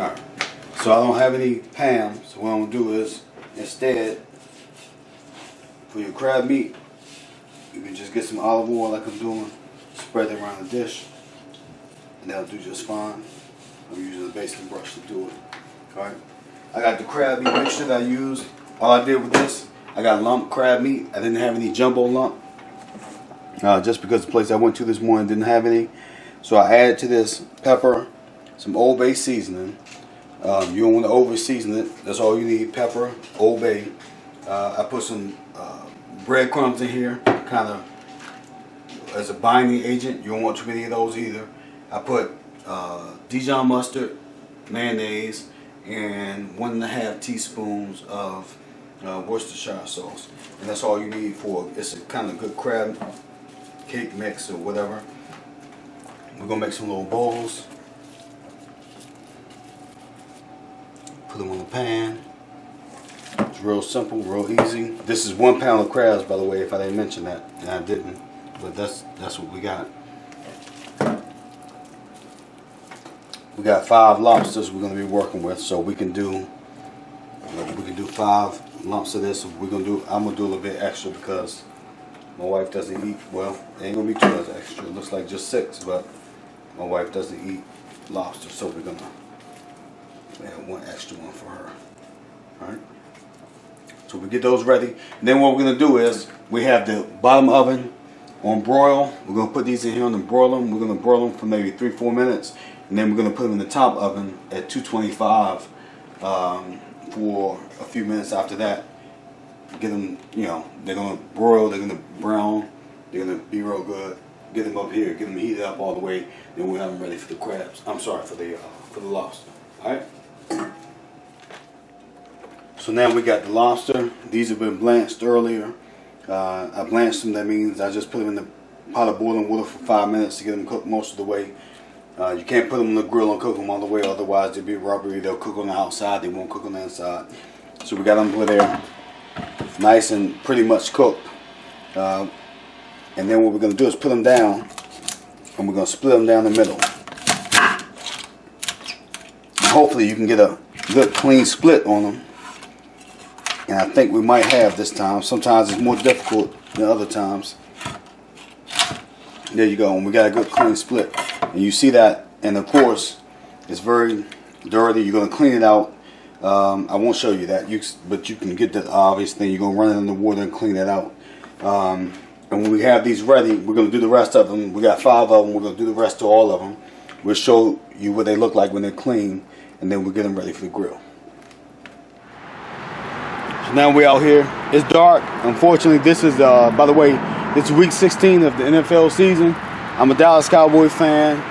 Alright, so I don't have any Pam, so what I'm going to do is, instead, for your crab meat, you can just get some olive oil like I'm doing, spread it around the dish, and that'll do just fine. I'm using the basting brush to do it. Alright, I got the crab meat mixture that I used. All I did with this, I got lump crab meat. I didn't have any jumbo lump, just because the place I went to this morning didn't have any. So I added to this pepper, some Old Bay seasoning. You don't want to over season it. That's all you need: pepper, Old Bay. I put some breadcrumbs in here, kind of as a binding agent. You don't want too many of those either. I put Dijon mustard, mayonnaise, and 1.5 teaspoons of Worcestershire sauce, and that's all you need for it's a kind of good crab cake mix or whatever. We're gonna make some little bowls. Put them on the pan. It's real simple, real easy. This is 1 pound of crabs, by the way, if I didn't mention that, and I didn't. But that's what we got. We got 5 lobsters we're gonna be working with, so we can do 5 lumps of this. I'm gonna do a little bit extra because my wife doesn't eat. Well, it ain't gonna be too much extra. It looks like just 6, but my wife doesn't eat lobster, so we're gonna add 1 extra one for her. Alright. So we get those ready. And then what we're gonna do is we have the bottom oven on broil. We're gonna put these in here on the broiler. We're gonna broil them for maybe 3-4 minutes, and then we're gonna put them in the top oven at 225 for a few minutes after that. Get them, they're gonna broil, they're gonna brown, they're gonna be real good. Get them up here, get them heated up all the way, then we'll have them ready for the crabs. I'm sorry, for the lobster. All right. So now we got the lobster. These have been blanched earlier. I blanched them. That means I just put them in the pot of boiling water for 5 minutes to get them cooked most of the way. You can't put them in the grill and cook them all the way, otherwise they'll be rubbery. They'll cook on the outside, they won't cook on the inside. So we got them over there, nice and pretty much cooked. And then what we're going to do is put them down, and we're going to split them down the middle. And hopefully you can get a good clean split on them. And I think we might have this time. Sometimes it's more difficult than other times. There you go, and we got a good clean split. And you see that, and of course, it's very dirty. You're going to clean it out. I won't show you that, but you can get the obvious thing. You're going to run it in the water and clean it out. And when we have these ready, we're going to do the rest of them. We got 5 of them. We're going to do the rest of all of them. We'll show you what they look like when they're clean, and then we'll get them ready for the grill. So now we're out here. It's dark. Unfortunately, this is, by the way, this is week 16 of the NFL season. I'm a Dallas Cowboy fan.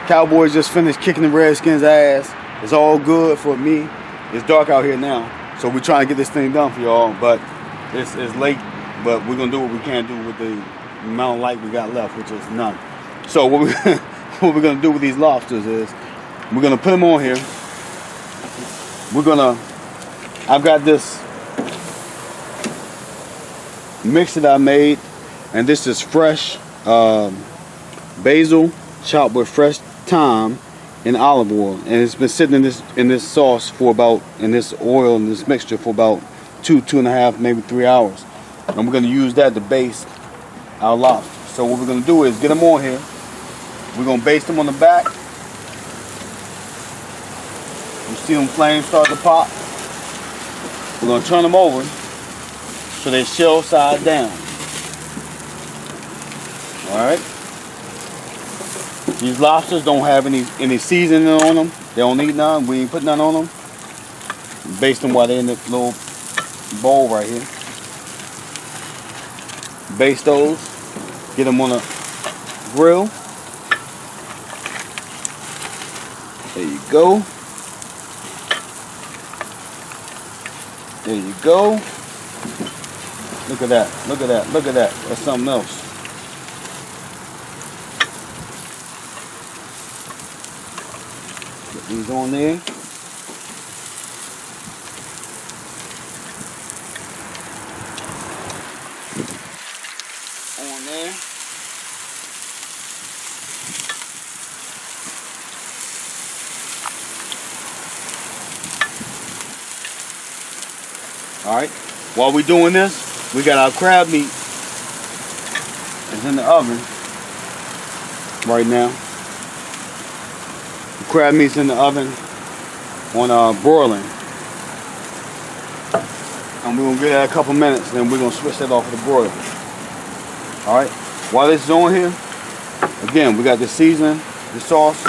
Cowboys just finished kicking the Redskins' ass. It's all good for me. It's dark out here now, so we're trying to get this thing done for y'all, but it's late. But we're going to do what we can do with the amount of light we got left, which is none. So what we're going to do with these lobsters is we're going to put them on here. I've got this mix that I made, and this is fresh basil chopped with fresh thyme and olive oil, and it's been sitting in this sauce for about, in this oil and this mixture for about 2.5, maybe 3 hours. And we're going to use that to baste our lobster. So what we're going to do is get them on here. We're going to baste them on the back. You see them flames start to pop. We're going to turn them over so they shell side down. Alright. These lobsters don't have any seasoning on them. They don't need none. We ain't put none on them. Baste them while they're in this little bowl right here. Baste those, get them on a grill. There you go. There you go. Look at that, look at that, look at that. That's something else. Put these on there. On there. while we're doing this, we got our crab meat. It's in the oven right now. The crab meat's in the oven on broiling. And we're gonna give that a couple minutes, then we're gonna switch that off to the broiler. Alright, while this is on here, again, we got the seasoning, the sauce.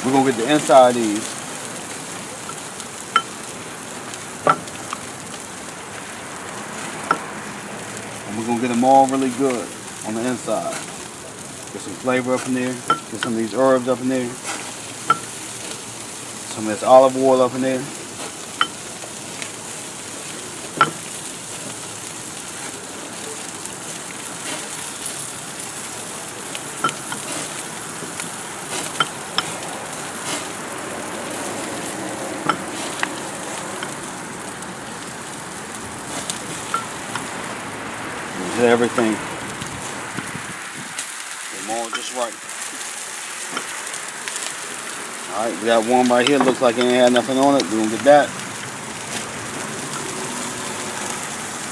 We're gonna get the inside of these. And we're gonna get them all really good on the inside. Get some flavor up in there, get some of these herbs up in there, some of this olive oil up in there. Everything. Get them all just right. Alright, we got one right here. Looks like it ain't had nothing on it. We're gonna get that.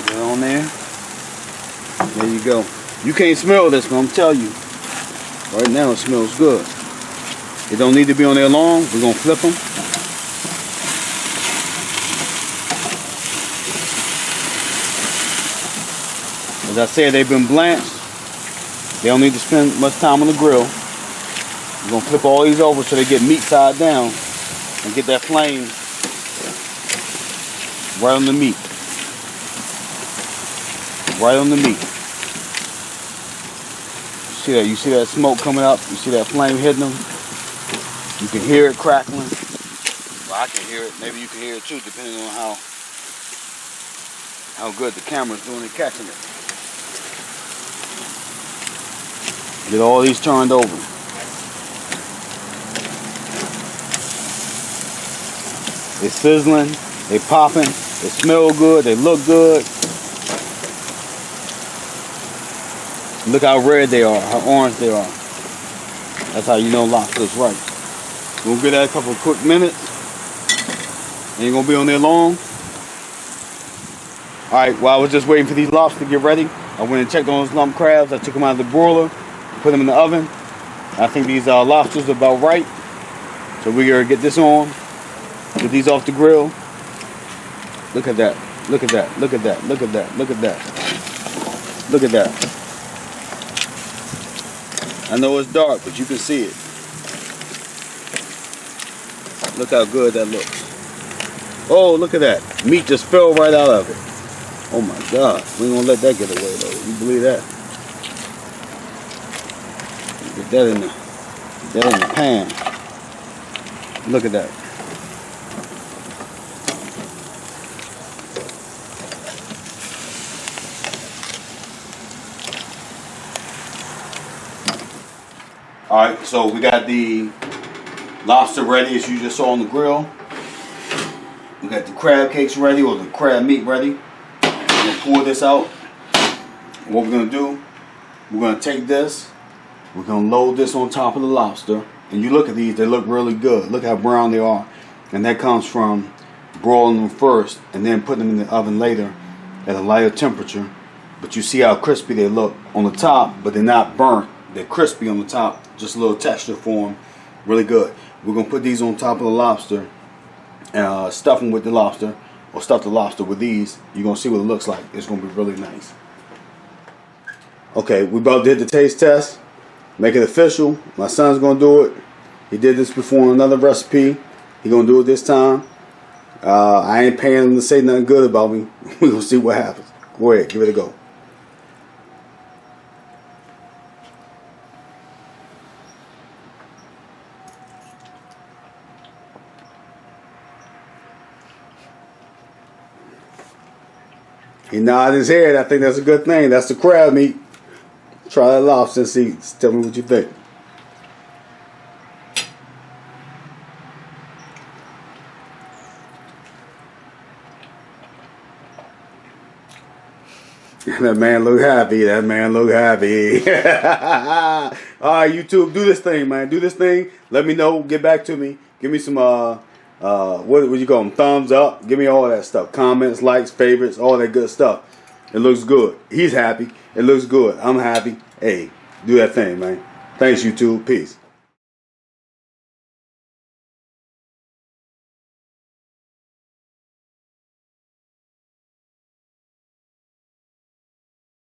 Put it on there. There you go. You can't smell this, but I'm telling you. Right now it smells good. It don't need to be on there long. We're gonna flip them. As I said, they've been blanched. They don't need to spend much time on the grill. We're going to flip all these over so they get meat side down and get that flame right on the meat. Right on the meat. See that? You see that smoke coming up? You see that flame hitting them? You can hear it crackling. Well, I can hear it. Maybe you can hear it too, depending on how good the camera's doing at catching it. Get all these turned over. They're sizzling, they popping, they smell good, they look good. Look how red they are, how orange they are. That's how you know lobster's right. We'll give that a couple of quick minutes. Ain't gonna be on there long. Alright, while I was just waiting for these lobsters to get ready, I went and checked on those lump crabs. I took them out of the broiler, put them in the oven. I think these lobsters are about right. So we're gonna get this on, get these off the grill. Look at that, look at that, look at that, look at that, look at that. Look at that. I know it's dark, but you can see it. Look how good that looks. Oh, look at that. Meat just fell right out of it. Oh my God. We ain't gonna let that get away though. You believe that? Get that in the pan. Look at that. Alright, so we got the lobster ready as you just saw on the grill. We got the crab cakes ready, or the crab meat ready. We're going to pour this out. And what we're going to do, we're going to take this, we're going to load this on top of the lobster. And you look at these, they look really good. Look how brown they are. And that comes from broiling them first and then putting them in the oven later at a lighter temperature. But you see how crispy they look on the top, but they're not burnt. They're crispy on the top, just a little texture for them. Really good. We're going to put these on top of the lobster and stuff them with the lobster, or stuff the lobster with these. You're going to see what it looks like. It's going to be really nice. Okay, we about did the taste test. Make it official. My son's going to do it. He did this before on another recipe. He's going to do it this time. I ain't paying him to say nothing good about me. We're going to see what happens. Go ahead, give it a go. He nodded his head. I think that's a good thing. That's the crab meat. Try that lobster and see. Tell me what you think. That man look happy. That man look happy. Alright, YouTube, do this thing, man. Do this thing. Let me know. Get back to me. Give me some what you call them? Thumbs up. Give me all that stuff. Comments, likes, favorites, all that good stuff. It looks good. He's happy. It looks good. I'm happy. Hey, do that thing, man. Thanks, YouTube. Peace.